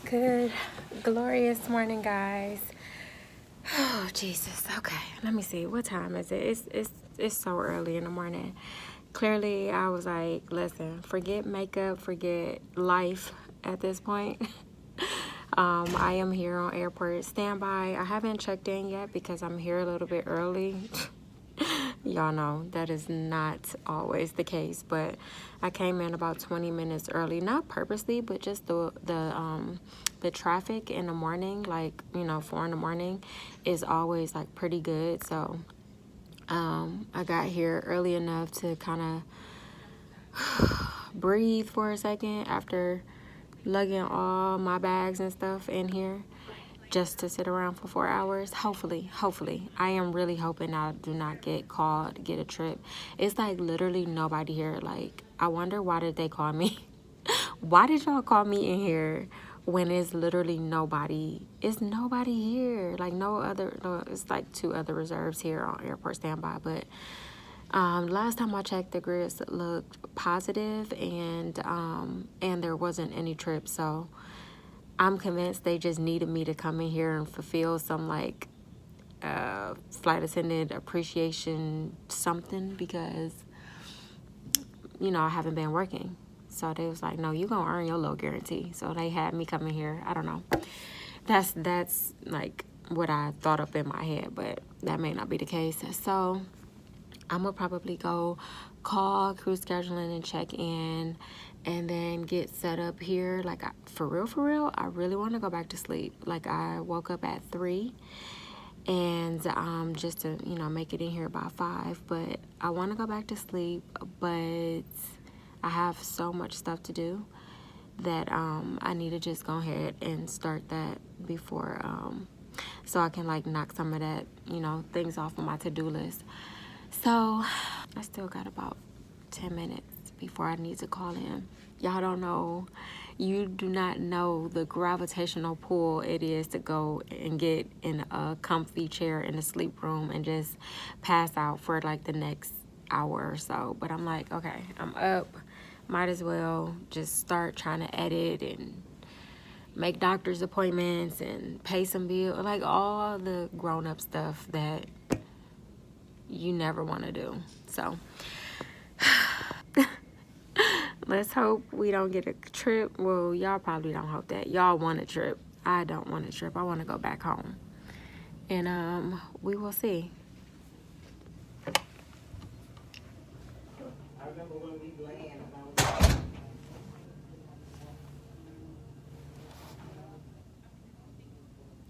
Good, glorious morning, guys. Oh, Jesus. Okay, let me see. What time is it? It's so early in the morning. Clearly, I was like, listen, forget makeup, forget life at this point. I am here on airport standby. I haven't checked in yet because I'm here a little bit early. Y'all know that is not always the case, but I came in about 20 minutes early, not purposely, but just the traffic in the morning, like 4 in the morning, is always like pretty good. So I got here early enough to kind of breathe for a second after lugging all my bags and stuff in here, just to sit around for 4 hours. Hopefully, I am really hoping I do not get called, get a trip. It's like literally nobody here. Like, I wonder, why did they call me? Why did y'all call me in here when it's literally nobody? It's nobody here. Like, no, it's like 2 other reserves here on airport standby. But last time I checked, the grids looked positive, and there wasn't any trip. So I'm convinced they just needed me to come in here and fulfill some like flight attendant appreciation something, because I haven't been working. So they was like, no, you gonna earn your little guarantee. So they had me come in here. I don't know. That's like what I thought up in my head, but that may not be the case. So I'm gonna probably go call crew scheduling and check in, and then get set up here. Like, for real, I really want to go back to sleep. Like, I woke up at 3, and just to make it in here by 5. But I want to go back to sleep, but I have so much stuff to do that I need to just go ahead and start that before, so I can like knock some of that things off of my to-do list. So I still got about 10 minutes before I need to call in. Y'all don't know, you do not know the gravitational pull it is to go and get in a comfy chair in a sleep room and just pass out for like the next hour or so. But I'm like, okay, I'm up, might as well just start trying to edit and make doctor's appointments and pay some bills, like all the grown-up stuff that you never want to do. So let's hope we don't get a trip. Well, y'all probably don't hope that. Y'all want a trip. I don't want a trip. I want to go back home. And we will see.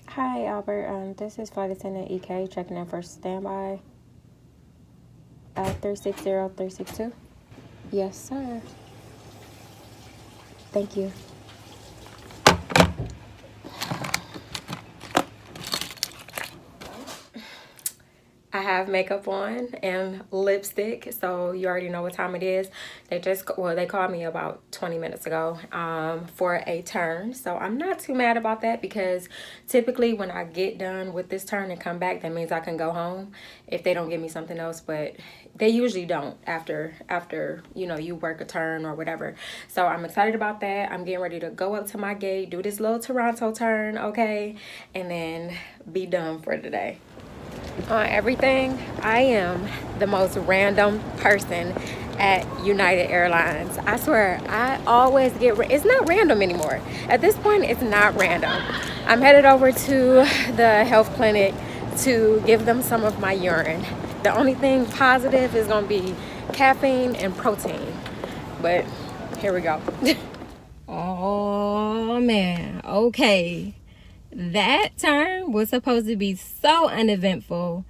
Hi, Albert. This is Flight Attendant EK checking in for standby. 360362. Yes, sir. Thank you. I have makeup on and lipstick, so you already know what time it is. They called me about 20 minutes ago for a turn, so I'm not too mad about that, because typically when I get done with this turn and come back, that means I can go home if they don't give me something else. But they usually don't after you work a turn or whatever. So I'm excited about that. I'm getting ready to go up to my gate, do this little Toronto turn, okay, and then be done for today. On everything, I am the most random person at United Airlines. I swear, I always it's not random anymore. At this point, it's not random. I'm headed over to the health clinic to give them some of my urine. The only thing positive is going to be caffeine and protein. But here we go. Oh, man. Okay. That turn was supposed to be so uneventful,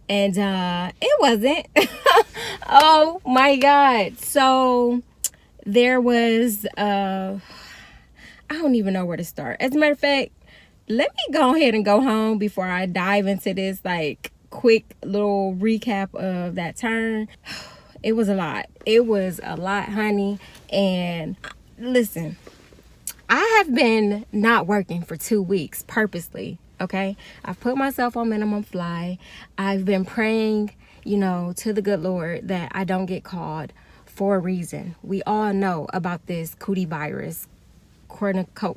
and it wasn't. Oh my God. So there was I don't even know where to start. As a matter of fact, let me go ahead and go home before I dive into this like quick little recap of that turn. It was a lot. It was a lot, honey. And listen, I have been not working for 2 weeks purposely, okay? I've put myself on minimum fly. I've been praying, to the good Lord that I don't get called for a reason. We all know about this cootie virus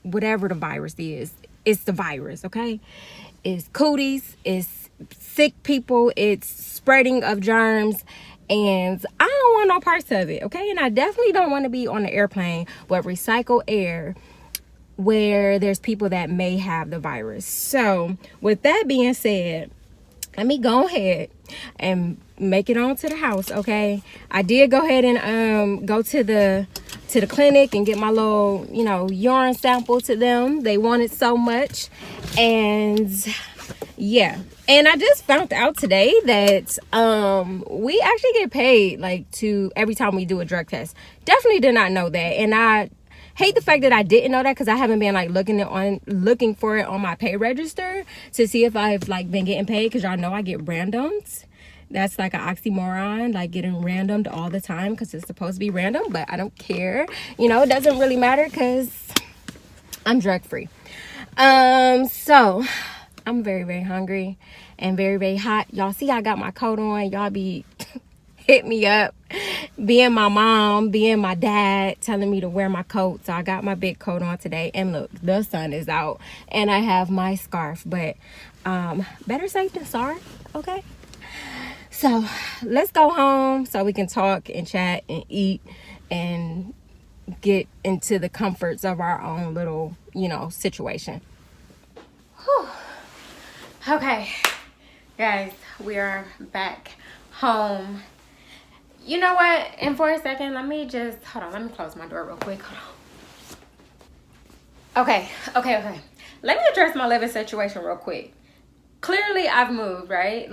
whatever the virus is. It's the virus, okay? It's cooties, it's sick people, it's spreading of germs, and I don't want no parts of it, okay? And I definitely don't want to be on the airplane with recycled air where there's people that may have the virus. So with that being said, let me go ahead and make it on to the house, okay? I did go ahead and go to the clinic and get my little, urine sample to them. They wanted so much. And yeah. And I just found out today that we actually get paid every time we do a drug test. Definitely did not know that. And I hate the fact that I didn't know that, because I haven't been looking for it on my pay register to see if I've been getting paid, because y'all know I get randomed. That's like an oxymoron, getting randomed all the time, because it's supposed to be random, but I don't care. It doesn't really matter because I'm drug free. So I'm very, very hungry and very, very hot. Y'all see I got my coat on. Y'all be hit me up, being my mom, being my dad, telling me to wear my coat. So I got my big coat on today, and look, the sun is out, and I have my scarf, but better safe than sorry, okay? So let's go home so we can talk and chat and eat and get into the comforts of our own little, situation. Whew. Okay, guys, we are back home. You know what? And for a second, let me close my door real quick. Hold on. Okay. Let me address my living situation real quick. Clearly, I've moved, right?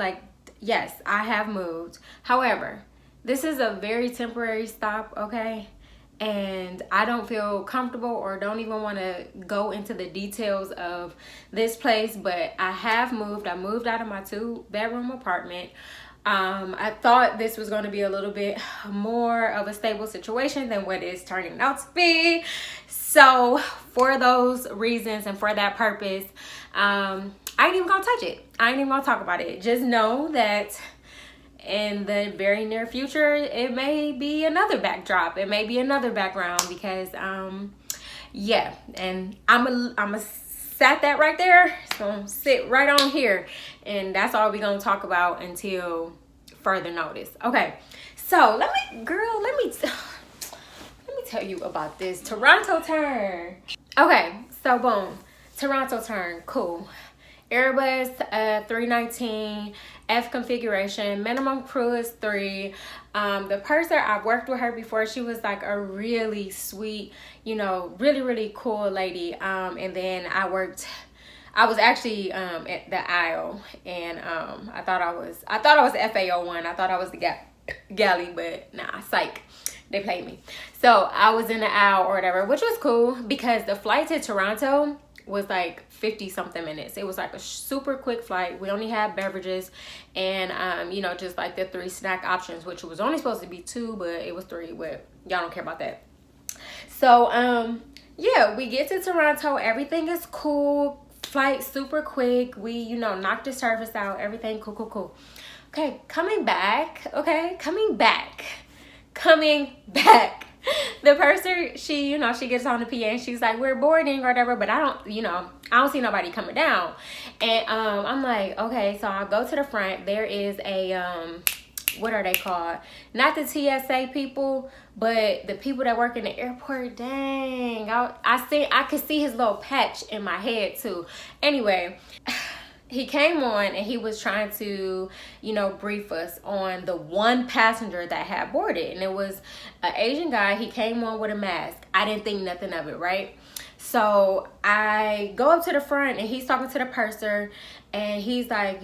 Yes, I have moved. However, this is a very temporary stop, okay? And I don't feel comfortable or don't even want to go into the details of this place, but I have moved. I moved out of my 2-bedroom apartment. I thought this was going to be a little bit more of a stable situation than what it's turning out to be. So for those reasons and for that purpose, I ain't even gonna touch it. I ain't even gonna talk about it. Just know that in the very near future, it may be another backdrop. It may be another background, because yeah, and I'm a sat that right there. It's gonna sit right on here, and that's all we're gonna talk about until further notice. Okay, so let me tell you about this Toronto turn. Okay, so boom, Toronto turn, cool. Airbus 319 F configuration, minimum crew is 3. The purser, I've worked with her before. She was a really sweet, really, really cool lady. And then I was actually at the aisle, and I thought I was FAO1. I thought I was the galley, but nah, psych. They played me. So I was in the aisle or whatever, which was cool, because the flight to Toronto was 50 something minutes. It was a super quick flight. We only had beverages and just the 3 snack options, which was only supposed to be 2, but it was 3. But y'all don't care about that. So yeah, we get to Toronto. Everything is cool. Flight super quick. We knocked the service out. Everything cool. Okay, coming back. The purser, she gets on the PA and she's like, we're boarding or whatever, but I don't see nobody coming down. And I'm like, okay, so I'll go to the front. There is a what are they called? Not the TSA people, but the people that work in the airport. Dang, I could see his little patch in my head too. Anyway, he came on and he was trying to, brief us on the one passenger that had boarded. And it was an Asian guy. He came on with a mask. I didn't think nothing of it, right? So I go up to the front and he's talking to the purser. And he's like,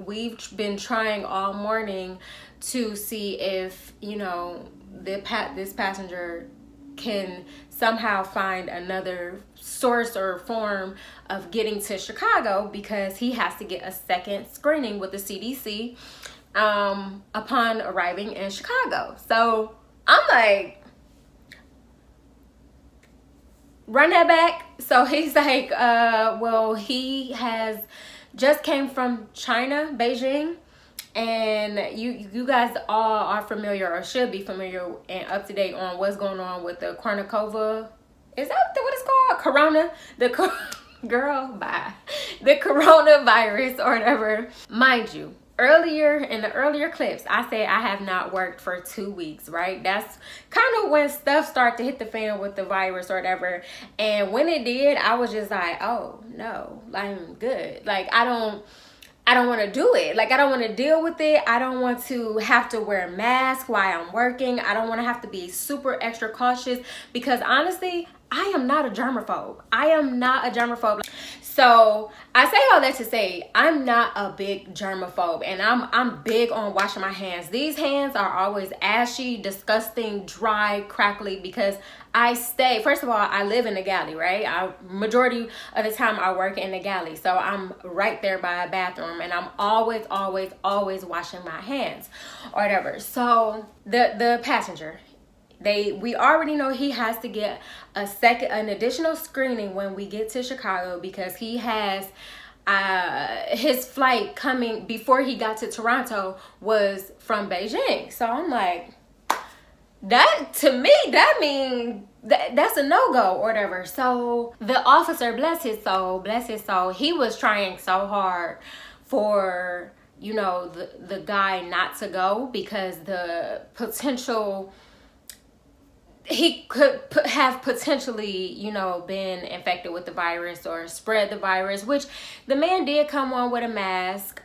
we've been trying all morning to see if, this passenger can somehow find another source or form of getting to Chicago, because he has to get a second screening with the CDC upon arriving in Chicago. So I'm like, run that back. So he's like, well, he has just came from China, Beijing, and you guys all are familiar or should be familiar and up to date on what's going on with the Kornikova Is that what it's called? Corona? Girl, bye. The coronavirus or whatever. Mind you, earlier in the earlier clips, I said I have not worked for 2 weeks, right? That's kind of when stuff started to hit the fan with the virus or whatever. And when it did, I was just like, oh no, I'm good. Like I don't want to do it. Like I don't want to deal with it. I don't want to have to wear a mask while I'm working. I don't want to have to be super extra cautious because honestly, I am not a germaphobe. I am not a germaphobe. So I say all that to say I'm not a big germaphobe, and I'm big on washing my hands. These hands are always ashy, disgusting, dry, crackly because I stay. First of all, I live in the galley, right? Majority of the time I work in the galley, so I'm right there by a bathroom, and I'm always washing my hands or whatever. So the passenger, we already know he has to get an additional screening when we get to Chicago because he has his flight coming before he got to Toronto was from Beijing. So I'm like, that to me, that means that's a no-go or whatever. So the officer, bless his soul, he was trying so hard for, you know, the guy not to go because the potential, he could have potentially, you know, been infected with the virus or spread the virus, which the man did come on with a mask,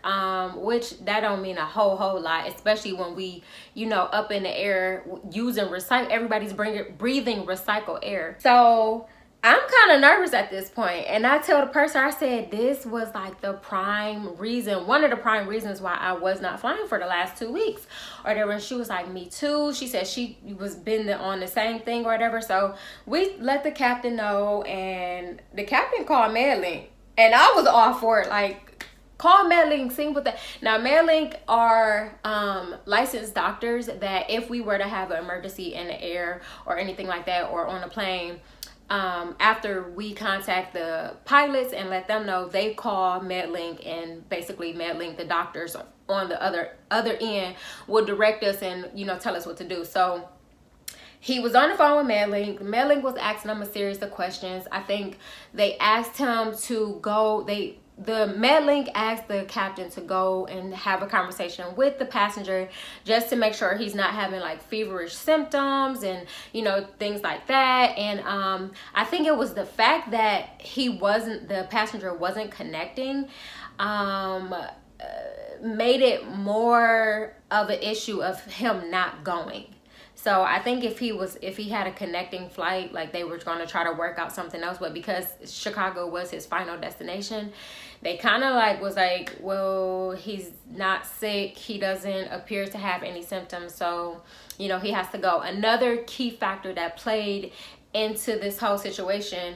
which that don't mean a whole lot, especially when we, you know, up in the air using everybody's breathing recycled air. So I'm kind of nervous at this point, and I tell the person, I said this was like the prime reason, one of the prime reasons why I was not flying for the last 2 weeks or whatever. And she was like, me too. She said she was been on the same thing or whatever. So we let the captain know, and the captain called MedLink, and I was all for it. Like, call MedLink, see what now MedLink are licensed doctors that if we were to have an emergency in the air or anything like that or on a plane, after we contact the pilots and let them know, they call MedLink, and basically MedLink, the doctors on the other end, will direct us and, you know, tell us what to do. So he was on the phone with MedLink. MedLink was asking him a series of questions. I think they asked him to go, the MedLink asked the captain to go and have a conversation with the passenger just to make sure he's not having like feverish symptoms and, you know, things like that. And I think it was the fact that the passenger wasn't connecting, made it more of an issue of him not going. So I think if he had a connecting flight, like they were going to try to work out something else, but because Chicago was his final destination, they kind of like was like, well, he's not sick. He doesn't appear to have any symptoms. So, you know, he has to go. Another key factor that played into this whole situation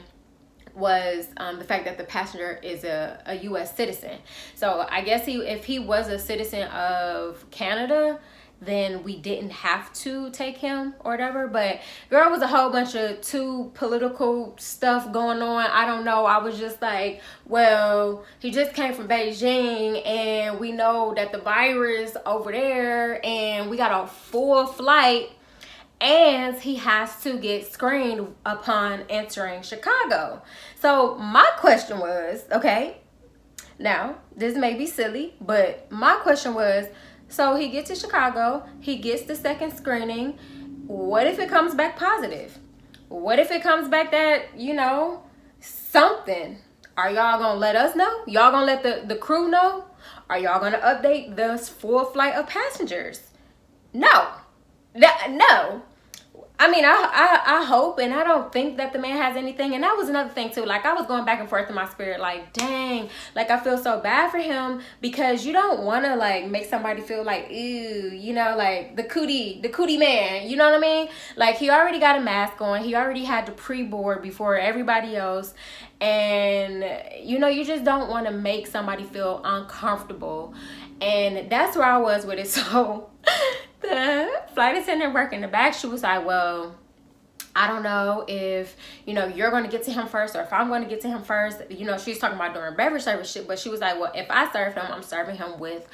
was the fact that the passenger is a U.S. citizen. So I guess if he was a citizen of Canada, then we didn't have to take him or whatever. But girl, was a whole bunch of too political stuff going on. I don't know. I was just like, well, he just came from Beijing, and we know that the virus over there, and we got a full flight, and he has to get screened upon entering Chicago. So my question was, okay, now this may be silly, but my question was, so he gets to Chicago, he gets the second screening. What if it comes back positive? What if it comes back that, you know, something? Are y'all gonna let us know? Y'all gonna let the crew know? Are y'all gonna update the full flight of passengers? No. No. I mean, I hope, and I don't think that the man has anything. And that was another thing too. Like, I was going back and forth in my spirit, like, dang, like I feel so bad for him, because you don't want to like make somebody feel like, ew, you know, like the cootie man, you know what I mean? Like, he already got a mask on, he already had to pre-board before everybody else, and you know, you just don't want to make somebody feel uncomfortable. And that's where I was with it. So the flight attendant working in the back, she was like, well, I don't know if, you know, you're going to get to him first, or if I'm going to get to him first. You know, she's talking about during beverage service shit, but she was like, well, if I serve him, I'm serving him with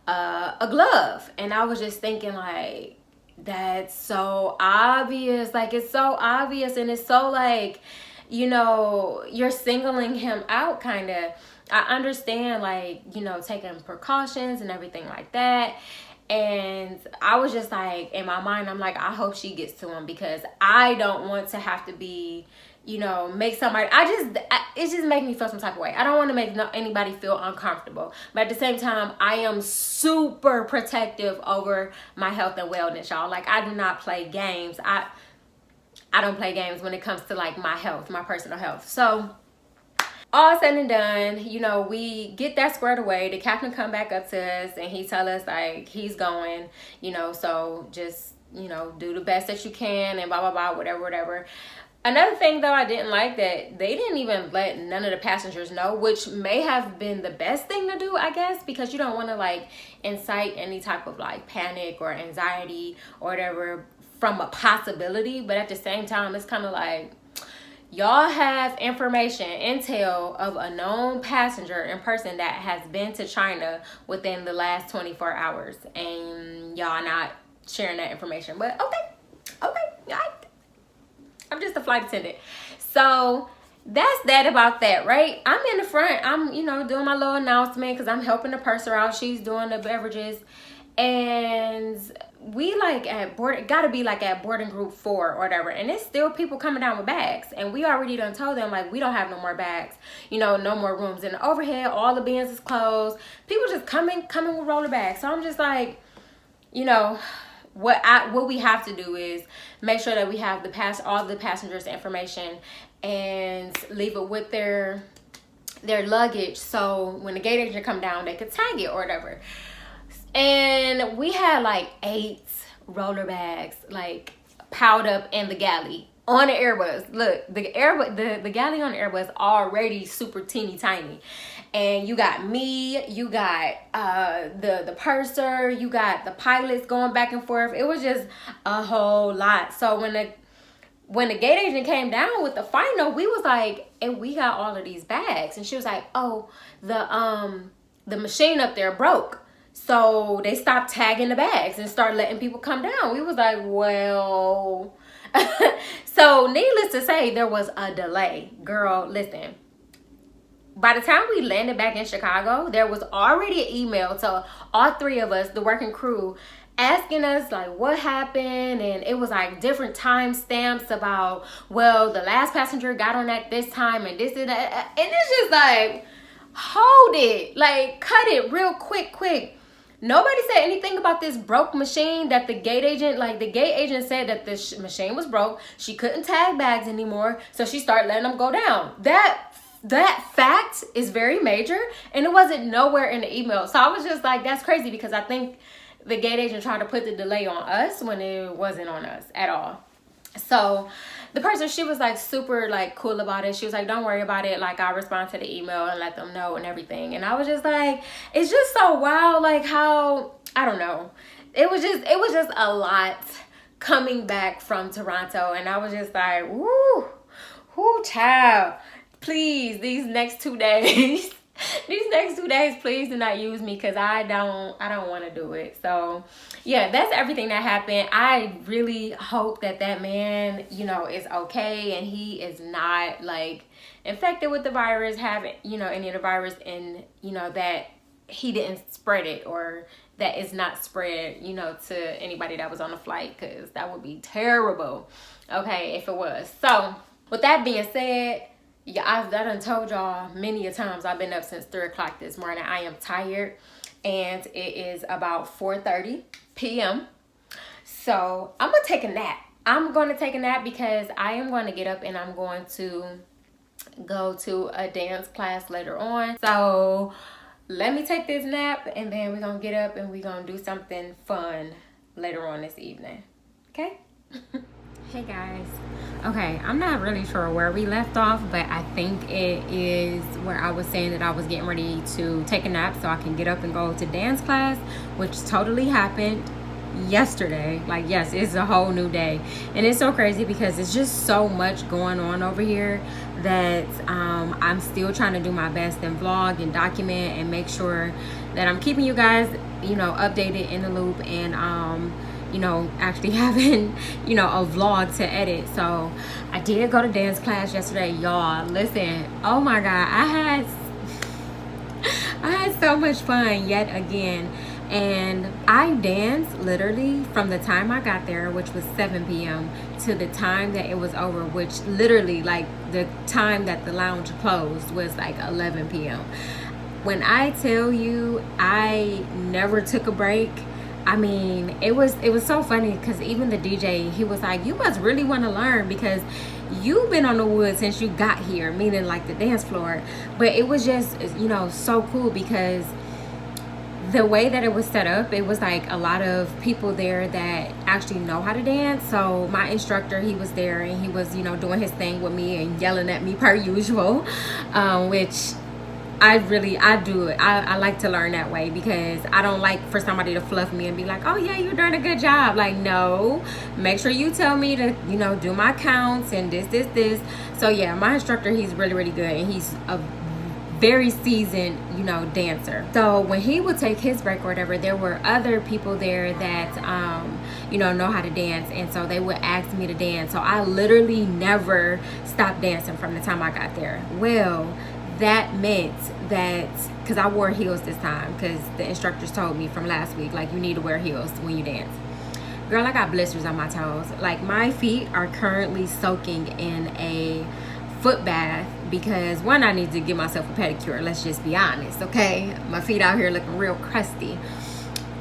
a glove. And I was just thinking, like, That's so obvious. Like, it's so obvious, and it's so like, you're singling him out, kind of. I understand, like, taking precautions and everything like that. And I was just like, in my mind, I'm like, I hope she gets to him, because I don't want to have to be, make somebody, it just makes me feel some type of way. I don't want to make anybody feel uncomfortable. But at the same time, I am super protective over my health and wellness, y'all. Like, I do not play games. I don't play games when it comes to, like, my health, my personal health. So all said and done, we get that squared away. The captain come back up to us and he tell us, like, he's going, so just, do the best that you can and blah, blah, blah, whatever. Another thing, though, I didn't like that they didn't even let none of the passengers know, which may have been the best thing to do, I guess, because you don't want to, like, incite any type of, like, panic or anxiety or whatever from a possibility. But at the same time, it's kind of like, y'all have intel of a known passenger in person that has been to China within the last 24 hours, and y'all not sharing that information. But okay, I'm just a flight attendant. So that's that about that, right? I'm in the front. I'm, doing my little announcement because I'm helping the purser out. She's doing the beverages. And we gotta be like at boarding group 4 or whatever. And it's still people coming down with bags. And we already done told them, like, we don't have no more bags. No more rooms in the overhead. All the bins is closed. People just coming with roller bags. So I'm just like, what we have to do is make sure that we have all the passengers' information and leave it with their luggage, so when the gate agent come down, they could tag it or whatever. And we had like 8 roller bags, like, piled up in the galley on the Airbus. Look, the galley on the Airbus already super teeny tiny. And you got me, you got the purser, you got the pilots going back and forth. It was just a whole lot. So when the gate agent came down with the final, we was like, and we got all of these bags. And she was like, oh, the machine up there broke. So they stopped tagging the bags and started letting people come down. We was like, well. So needless to say, there was a delay. Girl, listen. By the time we landed back in Chicago, there was already an email to all 3 of us, the working crew, asking us, like, what happened. And it was like different time stamps about, well, the last passenger got on at this time and this and that. And it's just like, hold it. Like, cut it real quick. Nobody said anything about this broke machine that the gate agent said that this machine was broke. She couldn't tag bags anymore. So she started letting them go down. That fact is very major, and it wasn't nowhere in the email. So I was just like, that's crazy, because I think the gate agent tried to put the delay on us when it wasn't on us at all. So the person, she was like super like cool about it. She was like, don't worry about it. Like, I'll respond to the email and let them know and everything. And I was just like, it's just so wild, like how, I don't know. It was just a lot coming back from Toronto. And I was just like, woo, child. Please, these next 2 days, please do not use me, because I don't want to do it. So yeah, that's everything that happened. I really hope that man, is okay, and he is not like infected with the virus, having, any of the virus, and, that he didn't spread it, or that it's not spread, to anybody that was on the flight, because that would be terrible, okay, if it was. So with that being said, yeah, I done told y'all many a times I've been up since 3 o'clock this morning. I am tired, and it is about 4:30 p.m. So I'm going to take a nap. I'm going to take a nap because I am going to get up and I'm going to go to a dance class later on. So let me take this nap, and then we're going to get up and we're going to do something fun later on this evening. Okay? Hey guys. Okay, I'm not really sure where we left off, but I think it is where I was saying that I was getting ready to take a nap so I can get up and go to dance class, which totally happened yesterday. Like, yes, it's a whole new day, and it's so crazy because it's just so much going on over here that I'm still trying to do my best and vlog and document and make sure that I'm keeping you guys, updated, in the loop, and actually having, a vlog to edit. So I did go to dance class yesterday, y'all. Listen, oh my God, I had so much fun yet again. And I danced literally from the time I got there, which was 7 p.m. to the time that it was over, which literally, like, the time that the lounge closed was like 11 p.m. When I tell you I never took a break, I mean, it was so funny because even the DJ, he was like, you must really want to learn because you've been on the wood since you got here, meaning like the dance floor. But it was just, so cool because the way that it was set up, it was like a lot of people there that actually know how to dance. So my instructor, he was there and he was, doing his thing with me and yelling at me per usual, which I do it. I like to learn that way because I don't like for somebody to fluff me and be like, oh yeah, you're doing a good job. Like, no, make sure you tell me to, do my counts and this. So yeah, my instructor, he's really, really good. And he's a very seasoned, dancer. So when he would take his break or whatever, there were other people there that, know how to dance. And so they would ask me to dance. So I literally never stopped dancing from the time I got there. Well, that meant that, because I wore heels this time, because the instructors told me from last week, like, you need to wear heels when you dance. Girl, I got blisters on my toes. Like, my feet are currently soaking in a foot bath because, one, I need to give myself a pedicure. Let's just be honest, okay? My feet out here looking real crusty.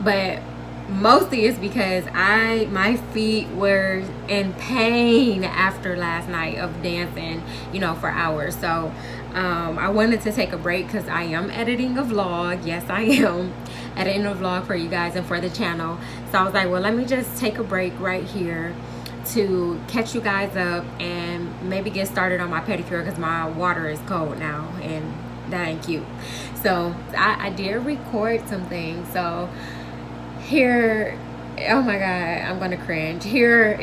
But mostly it's because my feet were in pain after last night of dancing, for hours. So I wanted to take a break because I am editing a vlog. Yes, I am editing a vlog for you guys and for the channel. So I was like, well, let me just take a break right here to catch you guys up and maybe get started on my pedicure because my water is cold now and that ain't cute. So I did record some things. So here, oh my God, I'm gonna cringe. Here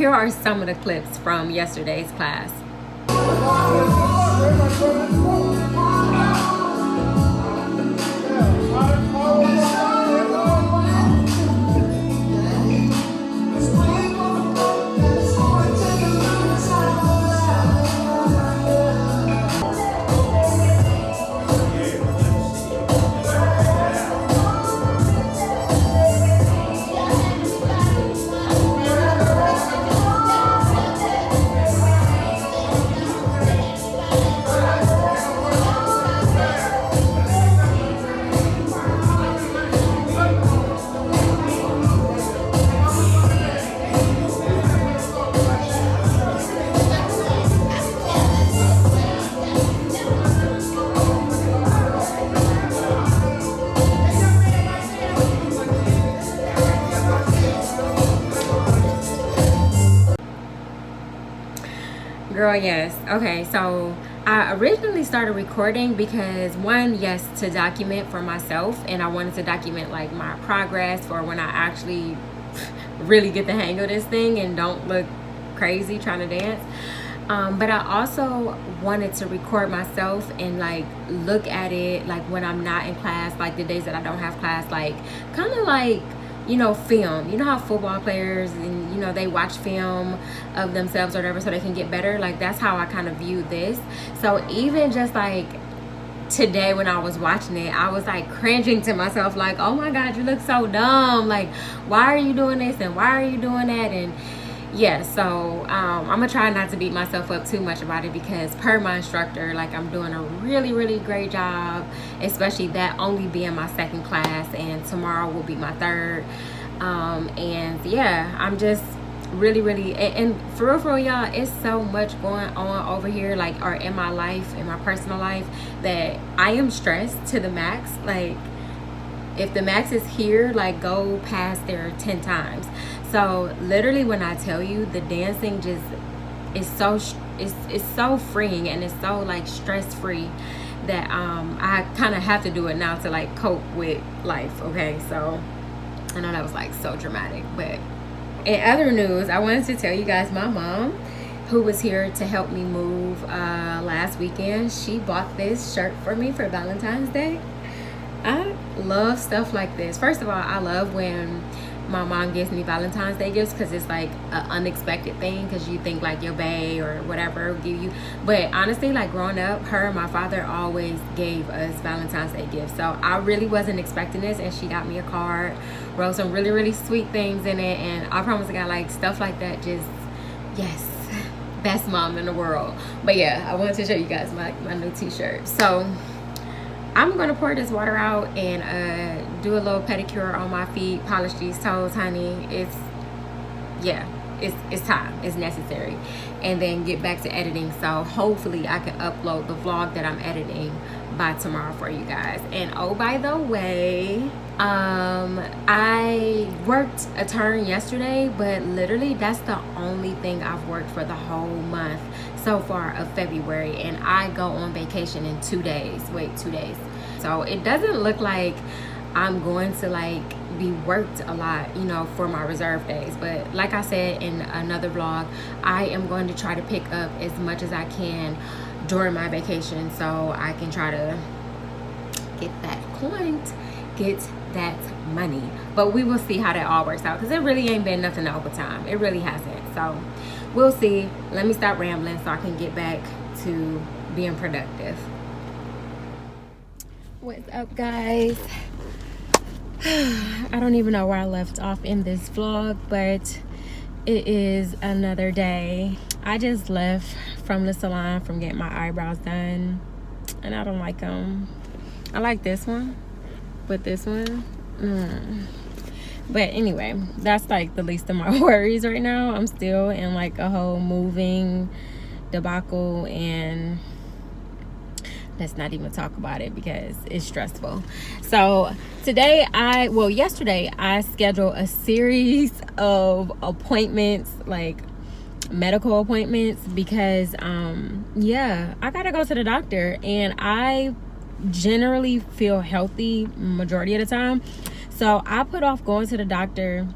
are some of the clips from yesterday's class. Girl, yes. Okay, so I originally started recording because, one, yes, to document for myself, and I wanted to document like my progress for when I actually really get the hang of this thing and don't look crazy trying to dance. But I also wanted to record myself and like look at it like when I'm not in class, like the days that I don't have class, like kind of like, film. You know how football players and, they watch film of themselves or whatever so they can get better? Like, that's how I kind of view this. So even just like today when I was watching it, I was like cringing to myself, like, oh my God, you look so dumb. Like, why are you doing this and why are you doing that? And yeah, so I'm gonna try not to beat myself up too much about it because per my instructor, like, I'm doing a really, really great job, especially that only being my second class and tomorrow will be my third. And yeah, I'm just really and for real, y'all, it's so much going on over here, like, or in my life, in my personal life, that I am stressed to the max. Like, if the max is here, like, go past there 10 times. So literally when I tell you, the dancing just is it's so freeing and it's so like stress free that I kind of have to do it now to like cope with life. Okay, so I know that was like so dramatic, but in other news, I wanted to tell you guys my mom, who was here to help me move last weekend, she bought this shirt for me for Valentine's Day. I love stuff like this. First of all, I love when my mom gives me Valentine's Day gifts, because it's like an unexpected thing, because you think like your bae or whatever will give you. But honestly, like growing up, her and my father always gave us Valentine's Day gifts. So I really wasn't expecting this, and she got me a card, wrote some really, really sweet things in it, and I promise I got like stuff like that. Just, yes, best mom in the world. But yeah, I wanted to show you guys my new t-shirt. So I'm gonna pour this water out and do a little pedicure on my feet, polish these toes, honey. It's time, it's necessary, and then get back to editing. So hopefully I can upload the vlog that I'm editing by tomorrow for you guys. And oh, by the way, I worked a turn yesterday, but literally that's the only thing I've worked for the whole month so far of February, and I go on vacation in 2 days. Wait, 2 days. So it doesn't look like I'm going to like be worked a lot, you know, for my reserve days. But like I said in another vlog, I am going to try to pick up as much as I can during my vacation, so I can try to get that coins, get that money. But we will see how that all works out, because it really ain't been nothing the overtime. It really hasn't. So we'll see. Let me stop rambling so I can get back to being productive. What's up, guys? I don't even know where I left off in this vlog, but it is another day. I just left from the salon from getting my eyebrows done, and I don't like them. I like this one, but this one, But anyway, that's like the least of my worries right now. I'm still in like a whole moving debacle, and let's not even talk about it because it's stressful. So today yesterday I scheduled a series of appointments, like medical appointments, because I gotta go to the doctor, and I generally feel healthy majority of the time. So I put off going to the doctor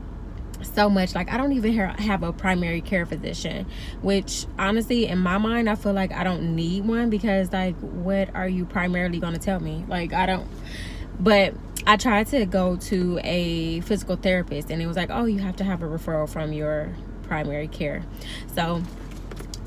so much. Like, I don't even have a primary care physician, which honestly in my mind I feel like I don't need one, because like, what are you primarily going to tell me? Like, I don't. But I tried to go to a physical therapist, and it was like, oh, you have to have a referral from your primary care. So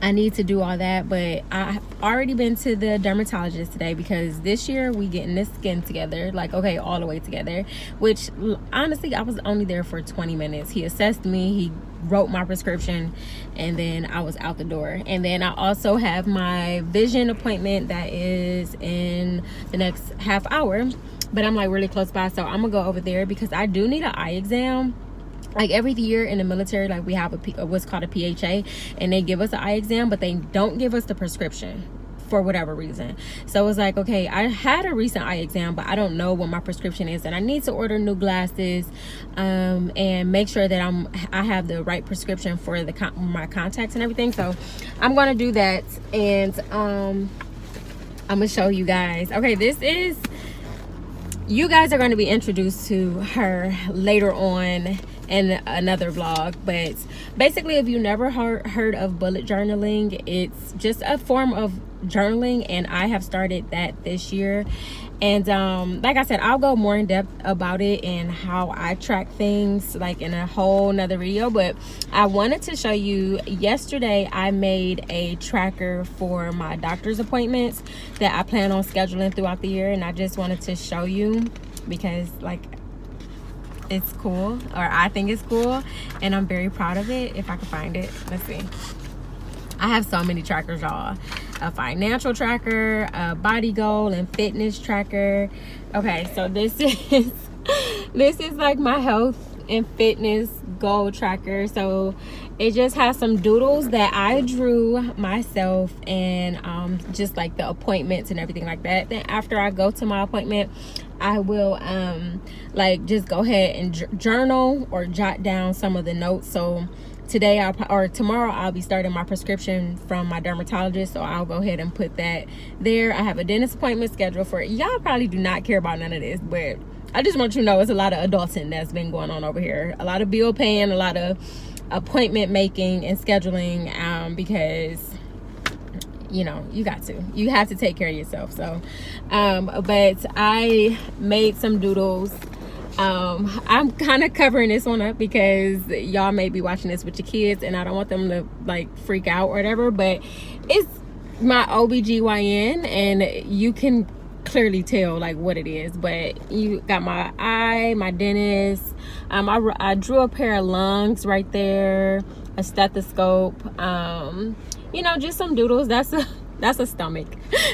I need to do all that. But I've already been to the dermatologist today, because this year we getting this skin together, like, okay, all the way together, which honestly I was only there for 20 minutes. He assessed me, he wrote my prescription, and then I was out the door. And then I also have my vision appointment that is in the next half hour, but I'm like really close by, so I'm gonna go over there because I do need an eye exam. Like every year in the military, like we have what's called a PHA, and they give us an eye exam, but they don't give us the prescription for whatever reason. So it's like, okay, I had a recent eye exam, but I don't know what my prescription is, and I need to order new glasses, and make sure that I have the right prescription for my contacts and everything. So I'm gonna do that, and I'm gonna show you guys. Okay, you guys are going to be introduced to her later on in another vlog, but basically, if you never heard of bullet journaling, it's just a form of journaling, and I have started that this year. And like I said, I'll go more in depth about it and how I track things like in a whole nother video. But I wanted to show you, yesterday I made a tracker for my doctor's appointments that I plan on scheduling throughout the year, and I just wanted to show you because like it's cool, or I think it's cool, and I'm very proud of it. If I can find it, let's see. I have so many trackers, y'all. A financial tracker, a body goal and fitness tracker. Okay, so this is like my health and fitness goal tracker. So it just has some doodles that I drew myself, and just like the appointments and everything like that. Then after I go to my appointment, I will like just go ahead and journal or jot down some of the notes. So today or tomorrow I'll be starting my prescription from my dermatologist, so I'll go ahead and put that there. I have a dentist appointment scheduled for it. Y'all probably do not care about none of this, but I just want you to know it's a lot of adulting that's been going on over here. A lot of bill paying, a lot of appointment making and scheduling, because you know, you have to take care of yourself. So but I made some doodles I'm kind of covering this one up because y'all may be watching this with your kids and I don't want them to like freak out or whatever, but it's my OBGYN and you can clearly tell like what it is. But you got my eye, my dentist, I drew a pair of lungs right there, a stethoscope, just some doodles. That's a stomach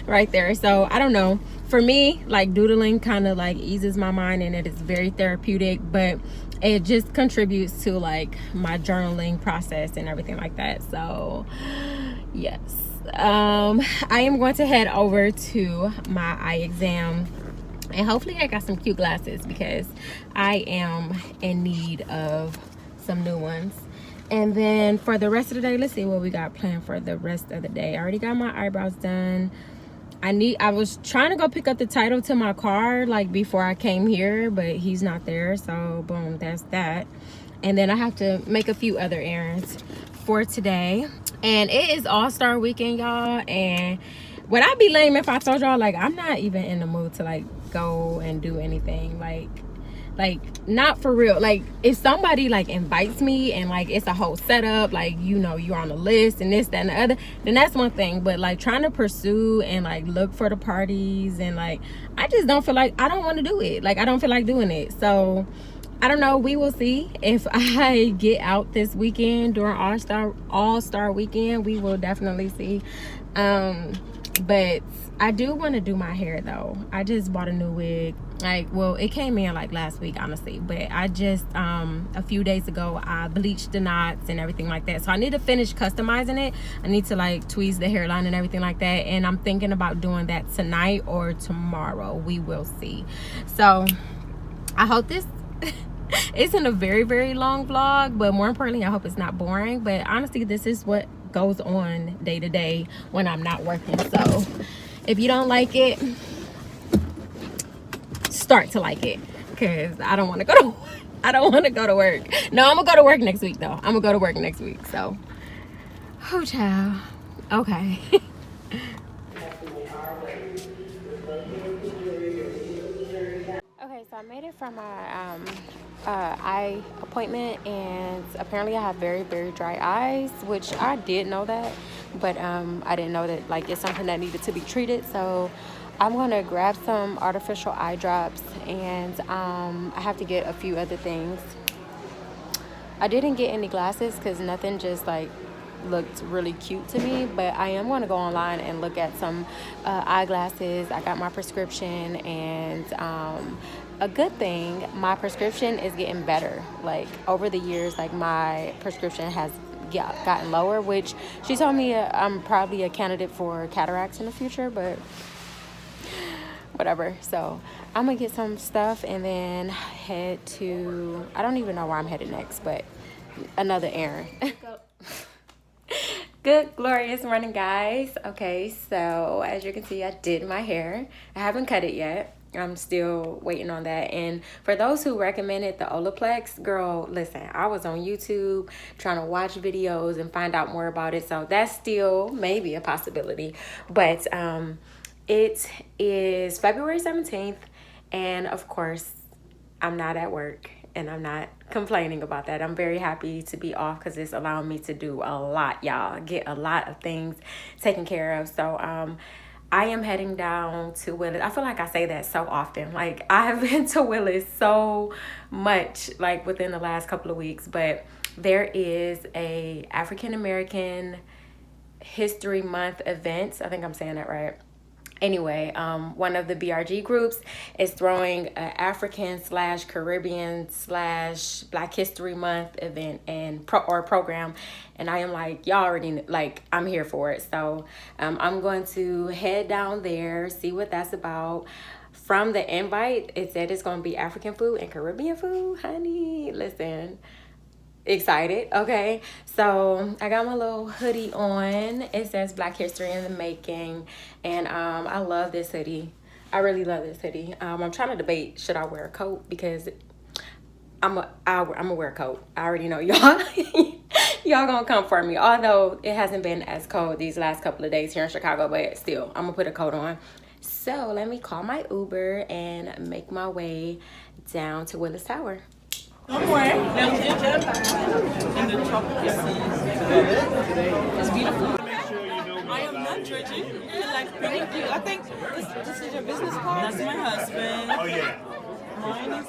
right there. So I don't know, for me, like doodling kind of like eases my mind and it is very therapeutic, but it just contributes to like my journaling process and everything like that. So yes, I am going to head over to my eye exam and hopefully I got some cute glasses because I am in need of some new ones. And then for the rest of the day, let's see what we got planned for the rest of the day. I already got my eyebrows done. I was trying to go pick up the title to my car like before I came here, but he's not there. So boom, that's that. And then I have to make a few other errands for today. And it is All-Star Weekend, y'all. And would I be lame if I told y'all like I'm not even in the mood to like go and do anything, like not for real. Like if somebody like invites me and like it's a whole setup, like you're on the list and this, that, and the other, then that's one thing. But like trying to pursue and like look for the parties and like I just don't feel like I don't want to do it. Like I don't feel like doing it. So I don't know, we will see if I get out this weekend during All-Star Weekend. We will definitely see. But I do want to do my hair though. I just bought a new wig. Like, well, it came in like last week, honestly, but I just a few days ago I bleached the knots and everything like that. So I need to finish customizing it. I need to like tweeze the hairline and everything like that, and I'm thinking about doing that tonight or tomorrow. We will see. So I hope this isn't a very, very long vlog, but more importantly, I hope it's not boring. But honestly, this is what goes on day to day when I'm not working. So if you don't like it, start to like it, because I don't want to go to work. No, I'm gonna go to work next week though. I'm gonna go to work next week. So oh child. Okay. Okay, so I made it from my eye appointment, and apparently I have very, very dry eyes, which I did know that, but I didn't know that like it's something that needed to be treated. So I'm gonna grab some artificial eye drops, and I have to get a few other things. I didn't get any glasses because nothing just like looked really cute to me, but I am going to go online and look at some eyeglasses. I got my prescription, and a good thing, my prescription is getting better. Like over the years, like my prescription has gotten lower, which she told me I'm probably a candidate for cataracts in the future, but whatever. So I'm gonna get some stuff and then head to, I don't even know where I'm headed next, but another errand. Good glorious morning, guys. Okay, so as you can see, I did my hair. I haven't cut it yet. I'm still waiting on that. And for those who recommended the Olaplex, girl, listen, I was on YouTube trying to watch videos and find out more about it, so that's still maybe a possibility. But it is February 17th, and of course I'm not at work, and I'm not complaining about that. I'm very happy to be off because it's allowing me to do a lot, y'all. Get a lot of things taken care of. So I am heading down to Willis. I feel like I say that so often. Like I have been to Willis so much like within the last couple of weeks, but there is a African American History Month event. I think I'm saying that right. Anyway, one of the BRG groups is throwing an African/Caribbean/Black History Month event and program, and I am like, y'all already like, I'm here for it. So I'm going to head down there, see what that's about. From the invite, it said it's going to be African food and Caribbean food. Honey, listen. Excited. Okay, so I got my little hoodie on. It says Black History in the Making, and I love this hoodie. I really love this hoodie. I'm trying to debate, should I wear a coat, because I'm gonna wear a coat. I already know y'all y'all gonna come for me, although it hasn't been as cold these last couple of days here in Chicago, but still I'm gonna put a coat on. So let me call my Uber and make my way down to Willis Tower. Somewhere. And the chocolate is beautiful. I am not judging. Thank you. I think this is your business card. That's my husband. Oh yeah. Mine is.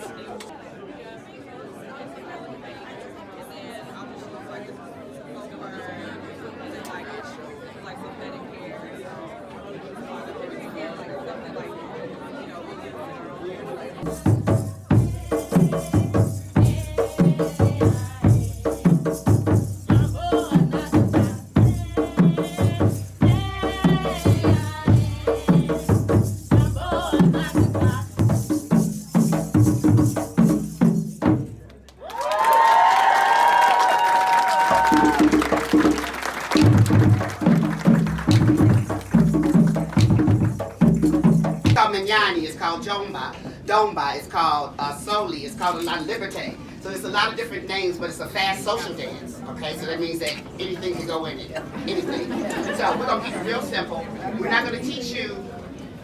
It's called Jomba. Domba is called Soli. It's called La Liberté. So it's a lot of different names, but it's a fast social dance. Okay, so that means that anything can go in it. Anything. So we're going to keep it real simple. We're not going to teach you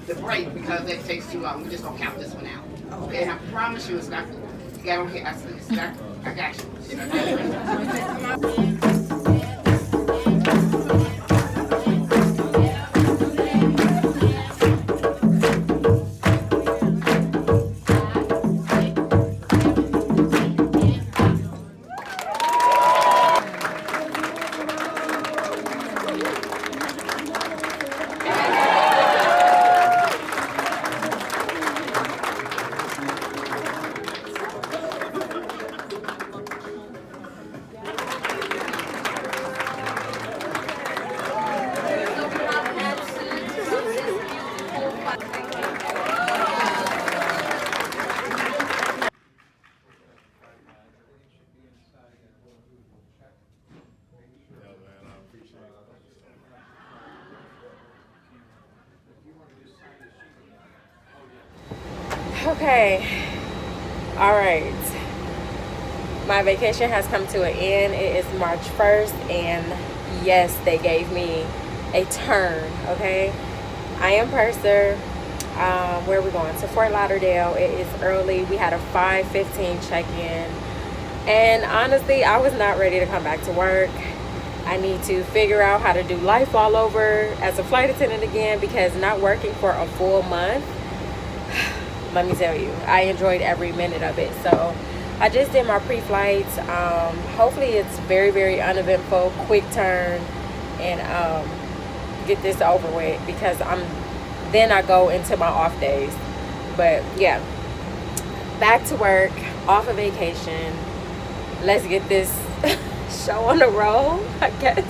the break because that takes too long. We're just going to count this one out. Okay, and I promise you it's not, you got to it's not, I got you. Okay, all right, my vacation has come to an end. It is March 1st, and yes, they gave me a turn. Okay, I am Purser. Where are we going? To Fort Lauderdale. It is early. We had a 5:15 check-in, and honestly, I was not ready to come back to work. I need to figure out how to do life all over as a flight attendant again, because not working for a full month, let me tell you, I enjoyed every minute of it. So I just did my pre-flight. Hopefully it's very, very uneventful, quick turn, and get this over with, because then I go into my off days. But yeah, back to work, off of vacation. Let's get this show on the roll, I guess.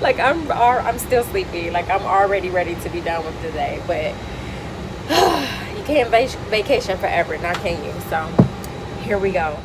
Like I'm still sleepy. Like I'm already ready to be done with today, but you can't vacation forever, now can you? So here we go.